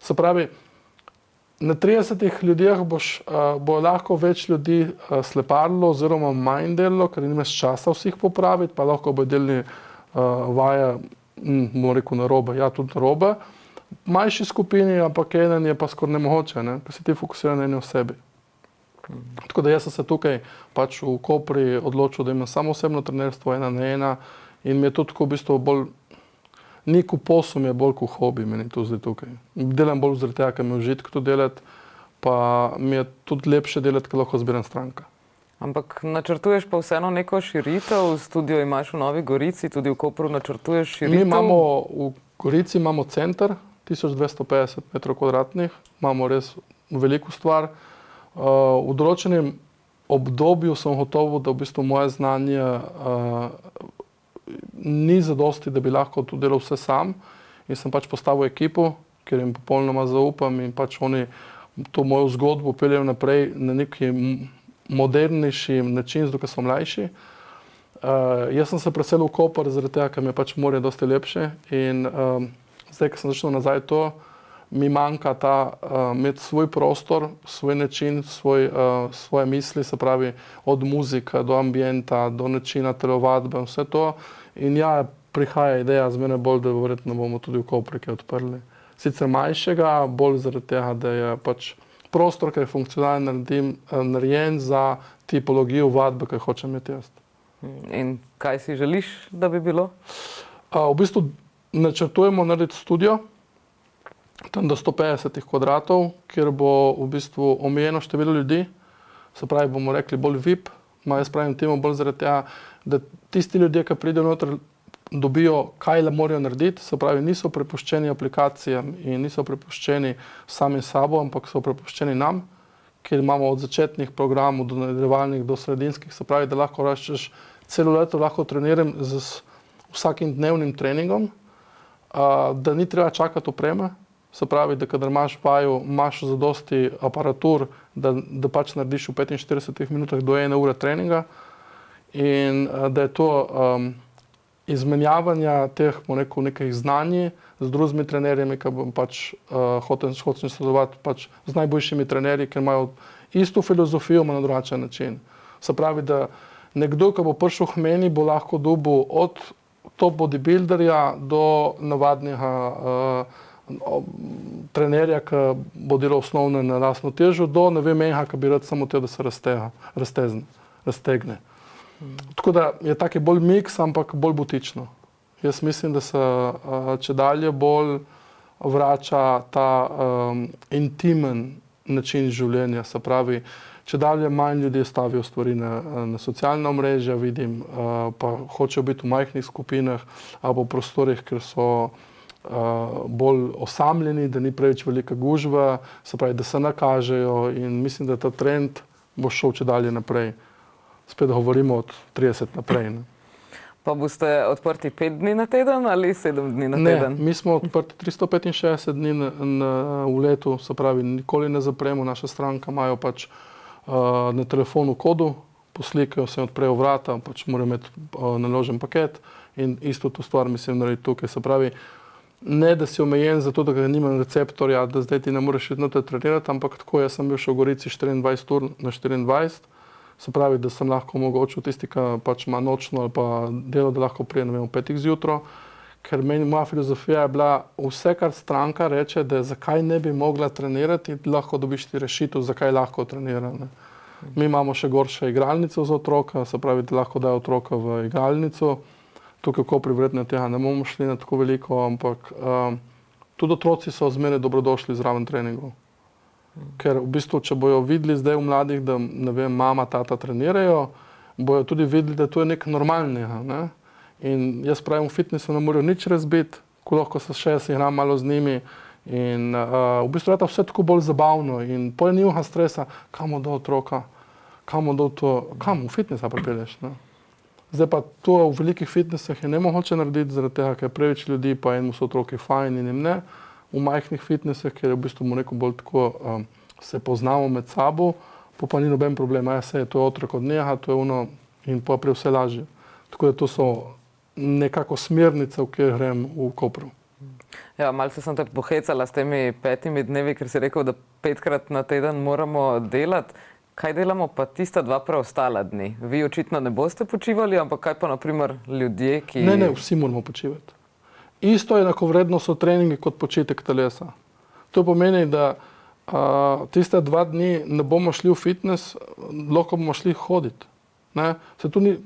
Se pravi, na 30 ljudeh bo lahko več ljudi sleparilo oziroma manj delalo, ker nimaš časa vseh popraviti, pa lahko bo delni vaje, bomo rekel, narobe. Ja, tudi narobe. Manjši skupini, ampak eden je pa skoraj nemogoče, ne? Ker si ti fokusiran na eni osebi. Tako da jaz sem se tukaj pač v Kopri odločil, da imam samo osebno trenerstvo 1 na 1 in mi je to tako v bistvu bolj, ni kot posel, mi je bolj kot hobi, meni to zdaj tukaj. Delam bolj zaradi tega, ker mi je užitek to delati, pa mi je tudi lepše delati, ker lahko zbiram stranka. Ampak načrtuješ pa vseeno neko širitev, studio imaš v Novi Gorici, tudi v Kopru načrtuješ širitev? Mi imamo v Gorici imamo center, 1250 m2, imamo res veliko stvar. V določenem obdobju sem gotovo, da v bistvu moje znanje ni zadosti, da bi lahko tu delal vse sam in sem pač postavil ekipo, ker jim popolnoma zaupam in pač oni to mojo zgodbo peljejo naprej na neki modernejši način, zato ker so mlajši. Jaz sem se preselil v Koper zaradi tega, ker mi je pač morje dosti lepše in zdaj, ko sem začel nazaj to, mi manjka ta imeti svoj prostor, svoj način, svoje misli, se pravi od muzike do ambienta, do načina telovadbe, vse to. In ja, prihaja ideja z mene bolj, da verjetno bomo tudi v Kopri kaj odprli. Sicer manjšega, bolj zaradi tega, da je pač prostor, ki je funkcionalen, narejen za tipologijo vadbe, ki hočem imeti jaz. In kaj si želiš, da bi bilo? V bistvu načrtujemo narediti studio, tam do 150 kvadratov, kjer bo v bistvu omejeno število ljudi, se pravi, bomo rekli bolj VIP, jaz pravim temu bolj zaradi tega, da tisti ljudje, ki pridejo noter, dobijo, kaj morajo narediti, se pravi, niso prepuščeni aplikacijam in niso prepuščeni sami sabo, ampak so prepuščeni nam, kjer imamo od začetnih programov do nadaljevalnih, do sredinskih, se pravi, da lahko rečeš, celo leto lahko treniram z vsakim dnevnim treningom, da ni treba čakati opreme, se pravi, da kadar imaš vaju, imaš zadosti aparatur, da pač narediš v 45 minutah do 1 ure treninga in da je to izmenjavanja teh, nekih znanj z drugimi trenerji, ki bom pač hotel sodelovati pač z najboljšimi trenerji, ker imajo isto filozofijo, ima na drugačen način. Se pravi, da nekdo, ki bo prišel k meni, bo lahko dobil od top bodybuilderja do navadnega trenerja, ki bo delal osnovno na lastno težo, do ne vem enega, ki bi rad samo te, da se raztegne. Tako da je taki bolj miks, ampak bolj butično. Jaz mislim, da se čedalje bolj vrača ta intimen način življenja, se pravi, čedalje manj ljudi stavijo stvari na socialna omrežja, vidim, pa hočejo biti v majhnih skupinah ali v prostorih, ker so bolj osamljeni, da ni preveč velika gužva, se pravi, da se nakažejo in mislim, da ta trend bo šel čedalje naprej. Spet govorimo od 30 naprej. Ne? Pa boste odprti 5 dni na teden ali 7 dni na teden? Ne, mi smo odprti 365 dni v letu, se pravi, nikoli ne zapremo, naša stranka imajo pač na telefonu kodu, poslikajo se, odprejo vrata, pač morajo imeti naložen paket in isto to stvar mislim narediti tukaj, se pravi, ne da si omejen zato, da ga nimam receptorja, da zdaj ti ne moreš iti noter trenirati, ampak tako, jaz sem bil še v Gorici 24 ur na 24, se pravi, da sem lahko omogočil tisti, ki pač ima nočno ali pa delo, da lahko prije, ne vem, v 5 zjutraj, ker meni moja filozofija je bila vse, kar stranka reče, da zakaj ne bi mogla trenirati, lahko dobiš ti rešitev, zakaj lahko trenira. Ne. Mi imamo še gorše igralnico za otroka, se pravi, da lahko dajo otroka v igralnico. Tukaj, ko privredne tega ne bomo šli na tako veliko, ampak tudi otroci so zmeraj dobrodošli zraven treningov. Ker v bistvu, če bojo videli zdaj v mladih, da ne vem, mama, tata trenirajo, bojo tudi videli, da to je nekaj normalnega. Ne? In jaz pravim, v fitnessu ne morajo nič razbiti, ko lahko se še jaz igram malo z njimi. In v bistvu je to vse tako bolj zabavno in pol ni uha stresa, kamo do otroka, kamo do to, kam v fitnessa pripelješ. Ne? Zdaj pa to v velikih fitnessah je nemogoče narediti, zaradi tega, ker je preveč ljudi, pa enemu so otroki fajn in jim ne. V majhnih fitnessah, ker je v bistvu neko bolj tako se poznamo med sabo, pa ni noben problem, to je otrok od njega, to je ono in pa pri vse lažje. Tako da to so nekako smernice, v kjer grem v Kopru. Ja, malce sem te pohecala s temi 5 dnevi, ker si rekel, da 5-krat na teden moramo delati. Kaj delamo pa tista 2 preostala dni? Vi očitno ne boste počivali, ampak kaj pa naprimer ljudje, ki... Ne, vsi moramo počivati. Isto enakovredno so treningi kot počitek telesa. To pomeni, da tiste 2 dni ne bomo šli v fitness, lahko bomo šli hoditi. Ne? Se tu ni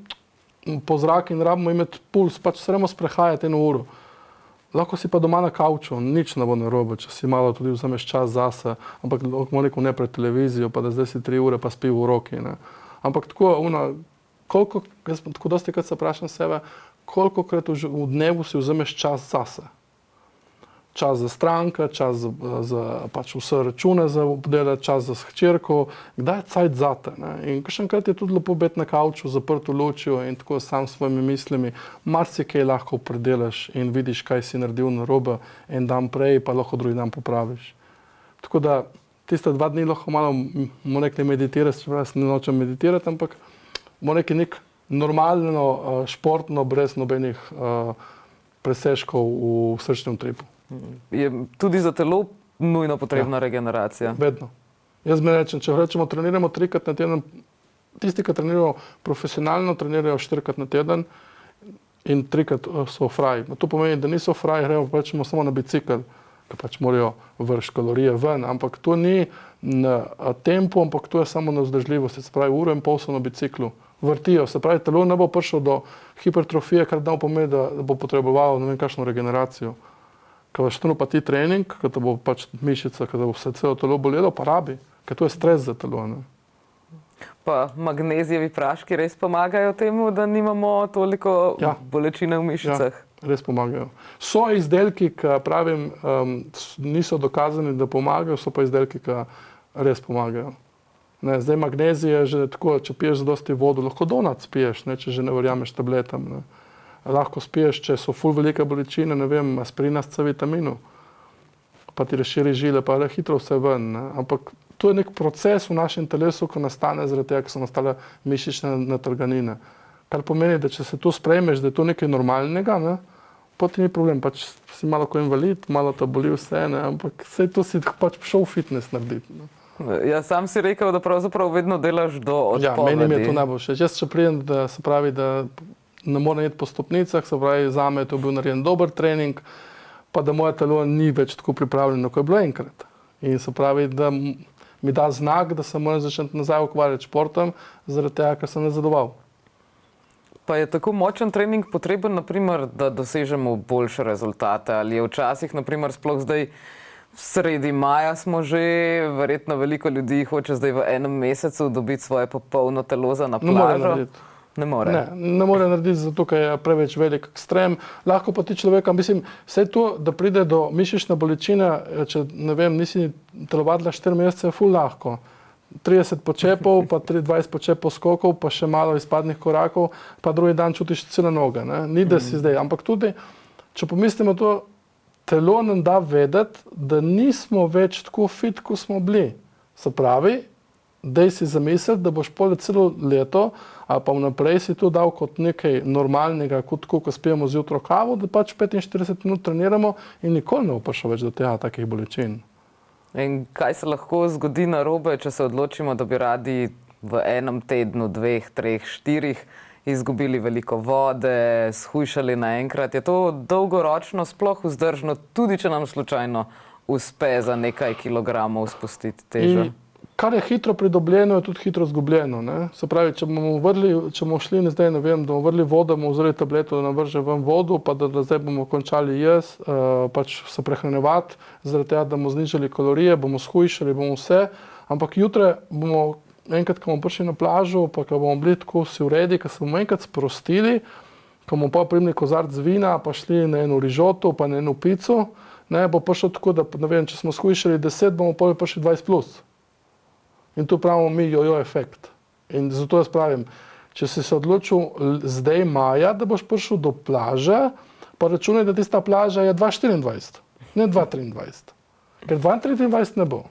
po zrak in rabimo imeti puls, pač se moramo sprehajati 1 uro. Lahko si pa doma na kavču, nič ne bo narobe, če si malo tudi vzameš čas zase, ampak lahko rekel ne pred televizijo, pa da zdaj si 3 ure pa spi v roki. Ne. Ampak tako, koliko, jaz tako dosti krat se vprašam sebe, kolikokrat v dnevu si vzameš čas zase. Čas za stranke, čas za pač vse račune za obdelati, čas za hčerko, kdaj je cajt zate. Ne? In kakšenkrat je tudi lepo biti na kavču, zaprto lučjo in tako sam s svojimi mislimi, marsikaj lahko predelaš in vidiš, kaj si naredil narobe en dan prej, pa lahko drugi dan popraviš. Tako da tiste 2 dni lahko malo meditiraš, čeprav jaz ne nočem meditirati, ampak nek normalno, športno, brez nobenih presežkov v srčnem utripu. Je tudi za telo nujno potrebna regeneracija? Vedno. Jaz mi rečem, če rečemo, treniramo 3-krat na teden, tisti, ki trenirajo profesionalno, trenirajo 4-krat na teden in 3-krat so fraj. To pomeni, da niso fraj, grejo rečemo samo na bicikl, ki pač morajo vršiti kalorije ven, ampak to ni na tempu, ampak to je samo na vzdržljivosti, se pravi 1,5 ure so na biciklu. Vrtijo, se pravi, telo ne bo prišlo do hipertrofije, kar da pomeni, da bo potrebovalo ne vem kakšno regeneracijo. Ko boš pa ti trening, ko te bo pač mišica, ko te bo vse celo telo bolelo, pa rabi, ker to je stres za telo. Ne? Pa magnezijevi praški res pomagajo temu, da nimamo toliko bolečine v mišicah? Ja, res pomagajo. So izdelki, ki pravim, niso dokazani, da pomagajo, so pa izdelki, ki res pomagajo. Ne, zdaj magnezij je že tako, če piješ zadosti vodo, lahko donat spiješ, ne, če že ne verjameš tabletam. Ne. Lahko spiješ, če so ful velike bolečine, ne vem, aspirina s C vitaminu, pa ti razširi žile, pa je hitro vse ven. Ne. Ampak to je nek proces v našem telesu, ki nastane zaradi tega, ker so nastale mišične natrganine. Kar pomeni, da če se to sprejmeš, da je to nekaj normalnega, ne, potem ni problem, pač si malo ko invalid, malo te boli vse, ne, ampak vse to si pač šel v fitness narediti. Ne. Ja, sam si rekel, da pravzaprav vedno delaš do odpovedi. Ja, meni je to najboljše. Jaz če pridem, da se pravi, da ne morem iti po stopnicah, se pravi, zame je to bil narejen dober trening, pa da moje telo ni več tako pripravljeno, kot je bilo enkrat. In se pravi, da mi da znak, da se moram začeti nazaj ukvarjati športom, zaradi tega, ker sem nazadoval. Pa je tako močen trening potreben, naprimer, da dosežemo boljše rezultate? Ali je včasih, naprimer, sploh zdaj sredi maja smo že, verjetno veliko ljudi hoče zdaj v enem mesecu dobiti svoje popolno telo za na plažo? Ne more. Ne more narediti, zato ker je preveč velik ekstrem. Lahko pa ti človeka, mislim, vse to, da pride do mišične bolečine, če ne vem, nisi telovadila 4 mesece, je ful lahko. 30 počepov, pa 20 počepov skokov, pa še malo izpadnih korakov, pa drugi dan čutiš cele noge. Ne? Ni da si zdaj, ampak tudi, če pomislimo to, telo nam da vedeti, da nismo več tako fit, kot smo bili. Se pravi, daj si zamisliti, da boš pol celo leto ali pa vnaprej si to dal kot nekaj normalnega, kot tako, ko spijemo zjutraj kavo, da pač 45 minut treniramo in nikoli ne bo prišel več do tega takih bolečin. In kaj se lahko zgodi narobe, če se odločimo, da bi radi v enem tednu, 2, 3, 4 izgubili veliko vode, shujšali naenkrat? Je to dolgoročno sploh vzdržno, tudi če nam slučajno uspe za nekaj kilogramov spustiti težo? Kar je hitro pridobljeno, je tudi hitro izgubljeno. Ne? Se pravi, če bomo šli, zdaj ne vem, da bomo vrli vodo, bomo vzeli tableto, da nam vrže ven vodo, pa da zdaj bomo končali pač se prehranjevati, zaradi tega, da bomo znižali kalorije, bomo shujšali, bomo vse, ampak jutri bomo enkrat, ko bomo prišli na plažo, pa ko bomo bili tako vsi v redi, ko se bomo enkrat sprostili, ko bomo pa primili kozarc vina, pa šli na eno rižoto, pa na eno pico, ne, bo prišlo tako, da ne vem, če smo shujšali 10, bomo pa prišli 20+. In tu pravimo mi jojo efekt. In zato jaz pravim, če si se odločil zdaj maja, da boš prišel do plaže, pa računaj, da tista plaža je 2024, ne 2023. Ker 2023 ne bo.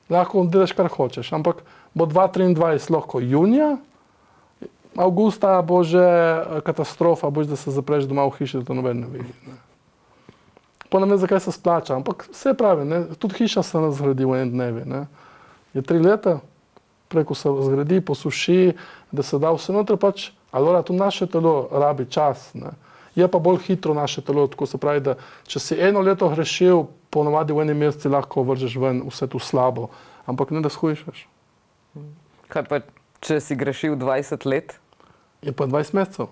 Lahko delaš kar hočeš, ampak bo 2023 lahko junija, avgusta bo že katastrofa, boš da se zapreš doma v hiši, da to noben ne vidi. Ne. Pa ne vem, zakaj se splača, ampak vse pravi, ne, tudi hiša se nas zgradi v enem dnevi. Ne. Je 3 leta, preko se zgradi, posuši, da se da vse noter pač, ali tu naše telo rabi čas. Ne. Je pa bolj hitro naše telo, tako se pravi, da če si 1 leto grešil, ponovadi v enem mesecu lahko vržeš ven vse tu slabo, ampak ne da shujšaš. Kaj pa, če si grešil 20 let? Je pa 20 mesecev.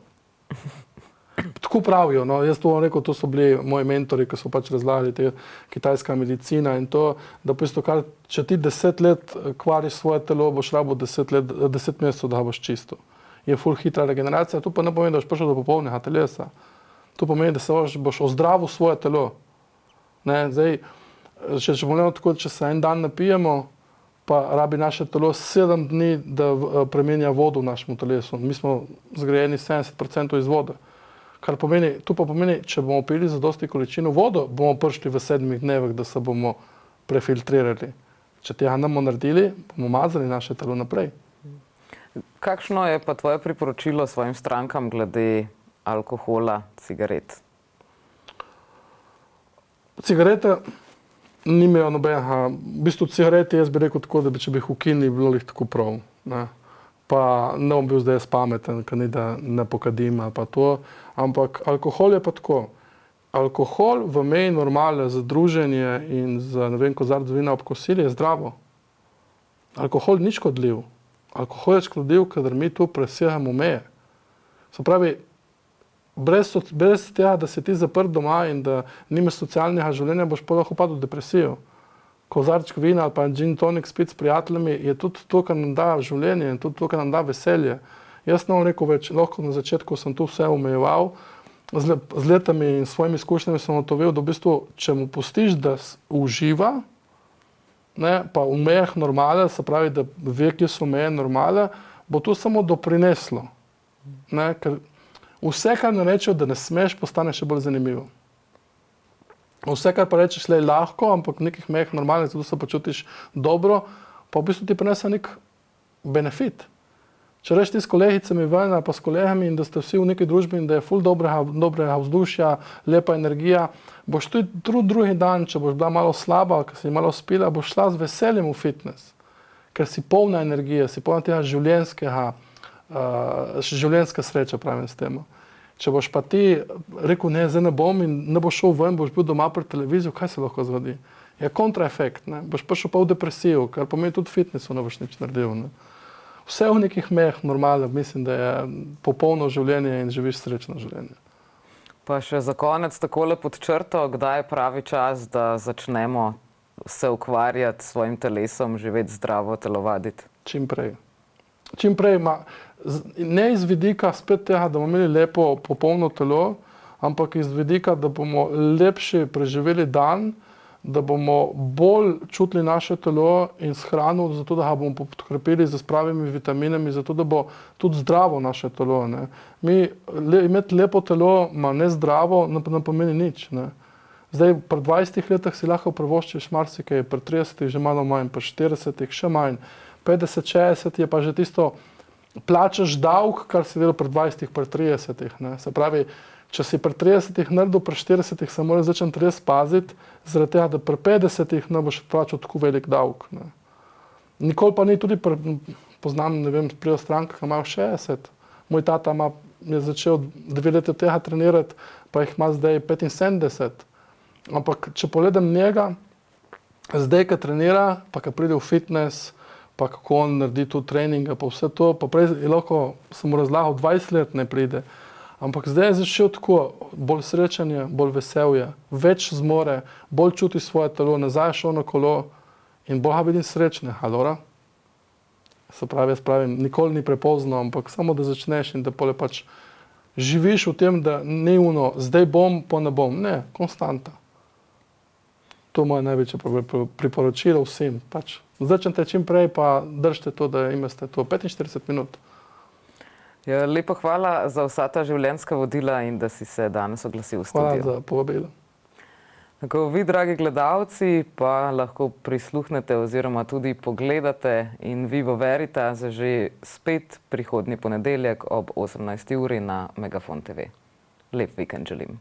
Tako pravijo, no, jaz to vam rekel, to so bili moji mentori, ki so pač razlagali te kitajska medicina in to, da po isto kar, če ti 10 let kvariš svoje telo, boš rabo 10 mesecev, da boš čisto. Je ful hitra regeneracija, to pa ne pomeni, da boš prišel do popolnega telesa. To pomeni, da boš ozdravil svoje telo. Ne, zdaj, če bomo tako, če se en dan napijemo, pa rabi naše telo 7 dni, da premenja vodo v našem telesu. Mi smo zgrajeni 70% iz vode. Kar pomeni, to pa pomeni, če bomo pili zadosti količino vodo, bomo prišli v 7 dnevih, da se bomo prefiltrirali. Če tega ne bomo naredili, bomo mazali naše telo naprej. Kakšno je pa tvoje priporočilo svojim strankam glede alkohola, cigaret? Cigarete nimajo nobenega, v bistvu cigarete jaz bi rekel tako, da če bi jih ukinili, bilo jih tako prav. Ne. Pa ne bom bil zdaj jaz pameten, ker ni da ne pokadim ali pa to, ampak alkohol je pa tako. Alkohol v meji normale za druženje in za, ne vem, kozarc vina ob kosili je zdravo. Alkohol ni škodljiv. Alkohol je škodljiv, kadar mi tu presegamo meje. Se pravi, brez tega, da si ti zaprt doma in da nimaš socialnega življenja, boš pa lahko padel v depresijo. Kozarček vina ali pa gin tonic spiti s prijateljami je tudi to, kar nam da življenje in tudi to, kar nam da veselje. Jaz ne bom rekel več, lahko na začetku sem tu vse omejeval, z letami in svojimi izkušnjami sem ugotovil, da v bistvu, če mu pustiš, da uživa, ne, pa v mejah normale, se pravi, da ve, kje so meje normale, bo to samo doprineslo. Ne, ker vse, kar ne rečejo, da ne smeš, postane še bolj zanimivo. Vse, kar pa rečeš, le lahko, ampak v nekih mejah normalnih, zato se počutiš dobro, pa v bistvu ti prinese nek benefit. Če rečeš ti s kolegicami ven, pa s kolegami in da ste vsi v neki družbi in da je ful dobrega vzdušja, lepa energija, boš tudi drugi dan, če boš bila malo slaba, ker si malo spila, boš šla z veseljem v fitness. Ker si polna energije, si polna tega življenjska sreča, pravim s tem. Če boš pa ti rekel, ne, zdaj ne bom in ne boš šel ven, boš bil doma pred televizijo, kaj se lahko zgodi? Je kontraefekt, ne? Boš prišel pa v depresijo, kar pomeni tudi fitnessu ne boš nič naredil. Ne? Vse v nekih mejah normalno, mislim, da je popolno življenje in živiš srečno življenje. Pa še za konec takole pod črto, kdaj je pravi čas, da začnemo se ukvarjati s svojim telesom, živeti zdravo, telovaditi? Čim prej. Čim prej, ne iz vidika spet tega, da bomo imeli lepo, popolno telo, ampak iz vidika, da bomo lepše preživeli dan, da bomo bolj čutili naše telo in s hrano, zato da ga bomo podkrepili z pravimi vitaminami, zato da bo tudi zdravo naše telo. Ne. Imeti lepo telo, ma ne zdravo, ne pomeni nič. Ne. Zdaj, pri 20 letih si lahko privoščiš marsikaj, pri 30 že malo manj, pri 40 še manj, 50-60 je pa že tisto, plačaš davek, kar si delal pri 20, pri 30. Ne. Se pravi, če si pri 30 naredil, pri 40 se moraš začeti res paziti, zaradi tega, da pri 50 ne boš plačal tako velik davek. Ne. Nikoli pa ni tudi, poznam, ne vem, prijo stranka, ki imajo 60. Moj tata je začel 2 leta tega trenirati, pa jih ima zdaj 75. Ampak, če pogledam njega, zdaj, ko trenira, pa ko pride v fitness, pa kako on naredi tu treninga, pa vse to, pa prej je lahko, sem mu razlagal, 20 let ne pride. Ampak zdaj je začel tako, bolj srečen je, bolj vesel je, več zmore, bolj čuti svoje telo, nazaj šel na kolo in bolj ga vidim srečne. Alora? Se pravi, jaz pravim, nikoli ni prepozno, ampak samo da začneš in da pole pač živiš v tem, da ni uno, zdaj bom, pa ne bom. Ne, konstanta. To je moje največje priporočilo vsem. Pač začnite čim prej, pa držite to, da imate to 45 minut. Ja, lepo hvala za vsa ta življenjska vodila in da si se danes oglasil v studiu. Hvala za povabilo. Tako, vi, dragi gledalci, pa lahko prisluhnete oziroma tudi pogledate in Vivo Veritas že spet prihodnji ponedeljek ob 18. uri na Megafon TV. Lep vikend želim.